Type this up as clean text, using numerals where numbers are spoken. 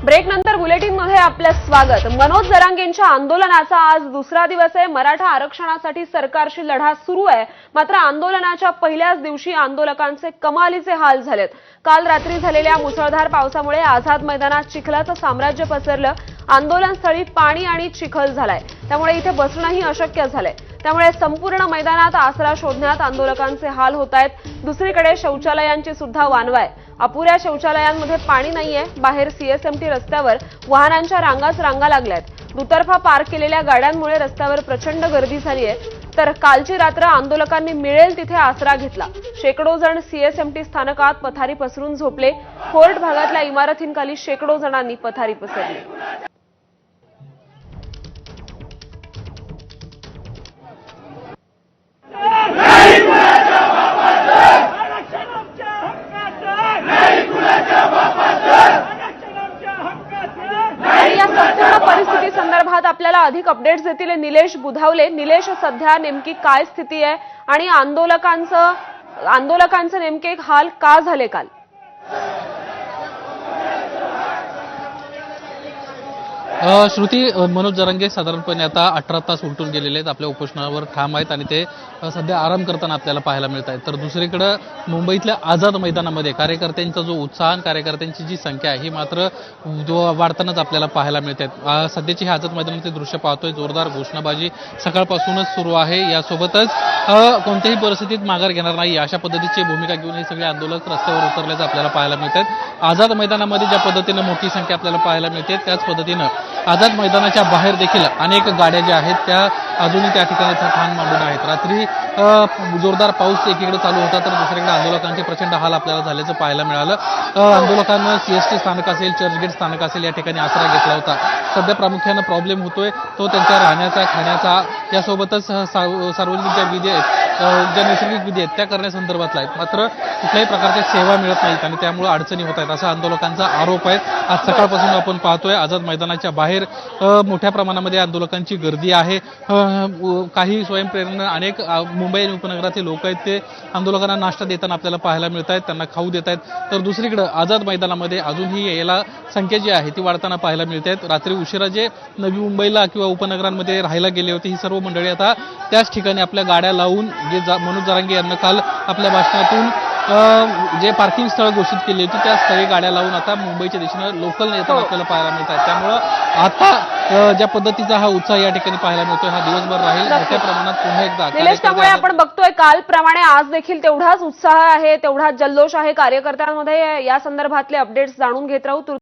Break नंतर बुलेटिनमध्ये आपलं स्वागत। मनोज जरांगेंच्या आंदोलनाचा आज दुसरा दिवस आहे। मराठा आरक्षणासाठी सरकारशी लढा सुरू आहे। मात्र आंदोलनाच्या पहिल्याच दिवशी आंदोलकांचे कमालीचे हाल झालेत। काल रात्री झालेल्या मुसळधार पावसामुळे आझाद मैदानात चिखलाचं साम्राज्य पसरलं। आंदोलनस्थळी पाणी आणि चिखल झालाय, त्यामुळे इथे बसणंही अशक्य झालंय। त्यामुळे संपूर्ण मैदानात आसरा शोधण्यात आंदोलकांचे हाल होत आहेत। दुसरीकडे शौचालयांची सुद्धा वानवा आहे। अपुऱ्या शौचालयांमध्ये पाणी नाहीये। बाहेर सीएसएमटी रस्त्यावर वाहनांच्या रांगा लागल्यात। दुतर्फा पार्क केलेल्या गाड्यांमुळे रस्त्यावर प्रचंड गर्दी झाली आहे। तर कालची रात्र आंदोलकांनी मिळेल तिथे आसरा घेतला। शेकडो जण सीएसएमटी स्थानकात पथारी पसरून झोपले। फोर्ट भागातल्या इमारतींखाली शेकडो जणांनी पथारी पसरली। या संपूर्ण परिस्थिती संदर्भात आपल्याला अधिक अपडेट्स देतील निलेश बुधावले। निलेश, सध्या नेमकी काय स्थिती आहे आणि आंदोलकांचे नेमके हाल का झाले काल? श्रुती, मनोज जरांगे साधारणपणे आता 18 तास उलटून गेलेले आहेत, आपल्या उपोषणावर ठाम आहेत आणि ते सध्या आराम करताना आपल्याला पाहायला मिळत आहे। तर दुसरीकडे मुंबईतल्या आझाद मैदानामध्ये कार्यकर्त्यांचा जो उत्साह आणि कार्यकर्त्यांची जी संख्या आहे ही मात्र वाढतानाच आपल्याला पाहायला मिळते। सध्याची ही आझाद मैदानाचे दृश्य पाहतोय, जोरदार घोषणाबाजी सकाळपासूनच सुरू आहे। यासोबतच कोणत्याही परिस्थितीत माघार घेणार नाही अशा पद्धतीची भूमिका घेऊन हे सगळे आंदोलक रस्त्यावर उतरल्याचं आपल्याला पाहायला मिळत आहे। आझाद मैदानामध्ये ज्या पद्धतीनं मोठी संख्या आपल्याला पाहायला मिळते, त्याच पद्धतीनं आझाद मैदानाच्या बाहेर देखील अनेक गाड्या ज्या आहेत त्या अजूनही त्या ठिकाणी ठाण मांडून आहेत। रात्री जोरदार पाऊस एकीकडे चालू होता, तर दुसरीकडे आंदोलकांचे प्रचंड हाल आपल्याला झाल्याचं पाहायला मिळालं। आंदोलकांना सीएसटी स्थानक असेल, चर्चगेट स्थानक असेल, या ठिकाणी आसरा घेतला होता। सध्या प्रामुख्यानं प्रॉब्लेम होतोय तो त्यांच्या राहण्याचा, खाण्याचा, यासोबतच सार्वजनिक ज्या विधी आहेत, ज्या नैसर्गिक विधी आहेत त्या करण्यासंदर्भातला आहेत। मात्र कुठल्याही प्रकारच्या सेवा मिळत नाहीत आणि त्यामुळे अडचणी होत आहेत असा आंदोलकांचा आरोप आहे। आज सकाळपासून आपण पाहतोय आझाद मैदानाच्या बाहेर मोठ्या प्रमाणामध्ये आंदोलकांची गर्दी आहे। काही स्वयंप्रेरणा अनेक मुंबई आणि उपनगरातील लोक आहेत, ते आंदोलकांना नाश्ता देताना आपल्याला पाहायला मिळत आहेत, त्यांना खाऊ देत आहेत। तर दुसरीकडे आझाद मैदानामध्ये अजूनही याला संख्या जी आहे ती वाढताना पाहायला मिळते आहेत। रात्री उशिरा जे नवी मुंबईला किंवा उपनगरांमध्ये राहायला गेले होते ही सर्व मंडळी आता त्याच ठिकाणी आपल्या गाड्या लावून जे मनोज जरांगे यांना काल आपल्या भाषणातून जे पार्किंग स्थळ घोषित केली होती त्या स्थळी गाड्या लावून आता मुंबईच्या दिशेनं लोकल येताना आपल्याला पाहायला मिळत आहे। त्यामुळं आता ज्या पद्धतीचा हा उत्साह या ठिकाणी पाहायला मिळतोय हा दिवसभर राहील मोठ्या प्रमाणात। पुन्हा एकदा निलेश, त्यामुळे आपण बघतोय कालप्रमाणे आज देखील तेवढाच उत्साह आहे, तेवढाच जल्लोष आहे कार्यकर्त्यांमध्ये। या संदर्भातले अपडेट्स जाणून घेत राहू।